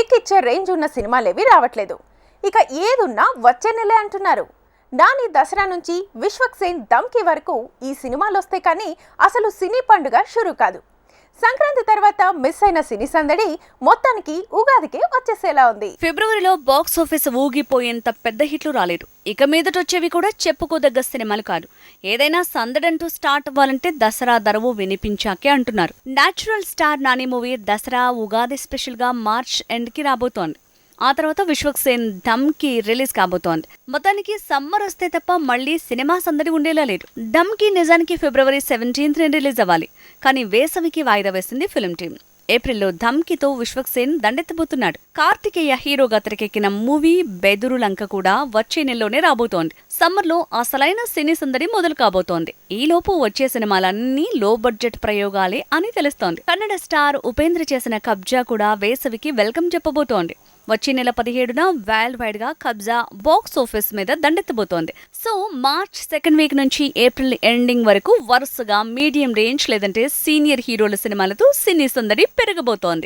Kick ఇచ్చే range ఉన్న సినిమాలేవి రావట్లేదు. ఇక ఏదున్నా వచ్చే నెలే అంటున్నారు. నాని దసరా నుంచి విశ్వక్ సేన్ దమ్కి వరకు ఈ సినిమాలు వస్తే కానీ అసలు సినీ పండుగ షురూ కాదు. సంక్రాంతి తర్వాత మిస్ అయిన సినీ సందడి మొత్తానికి ఉగాదికే వచ్చేసేలా ఉంది. ఫిబ్రవరిలో బాక్స్ ఆఫీస్ ఊగిపోయేంత పెద్ద హిట్లు రాలేదు. ఇక మీదటొచ్చేవి కూడా చెప్పుకోదగ్గ సినిమాలు కాదు. ఏదైనా సందడంటూ స్టార్ట్ అవ్వాలంటే దసరా దరవు వినిపించాకే అంటున్నారు. Natural star Nani movie Dasara Ugadi special గా మార్చ్ ఎండ్ కి రాబోతోంది. ఆ తర్వాత విశ్వక్ సేన్ డమ్ కి రిలీజ్ కాబోతోంది. మొత్తానికి సమ్మర్ వస్తే తప్ప మళ్లీ సినిమా సందడి ఉండేలా లేదు. డమ్ కి నిజానికి ఫిబ్రవరి 17th రిలీజ్ అవ్వాలి. కానీ వేసవికి వాయిదా వేసింది ఫిల్మ్ టీం. ఏప్రిల్లో ధమ్కితో విశ్వక్ సేన్ దండెత్తబోతున్నాడు. కార్తికేయ హీరోగా తెరకెక్కిన మూవీ బెదురు లంక కూడా వచ్చే నెలలోనే రాబోతోంది. సమ్మర్లో అసలైన సినీ సందడి మొదలు కాబోతోంది. ఈలోపు వచ్చే సినిమాలన్నీ లో బడ్జెట్ ప్రయోగాలే అని తెలుస్తోంది. కన్నడ స్టార్ ఉపేంద్ర చేసిన కబ్జా కూడా వేసవికి వెల్కమ్ చెప్పబోతోంది. వచ్చే నెల 17న వరల్డ్ వైడ్ గా కబ్జా బాక్స్ ఆఫీస్ మీద దండెత్తబోతోంది. సో మార్చ్ 2nd వీక్ నుంచి ఏప్రిల్ ఎండింగ్ వరకు వరుసగా మీడియం రేంజ్ లేదంటే సీనియర్ హీరోల సినిమాలతో సినీ సందడి పెరగబోతోంది.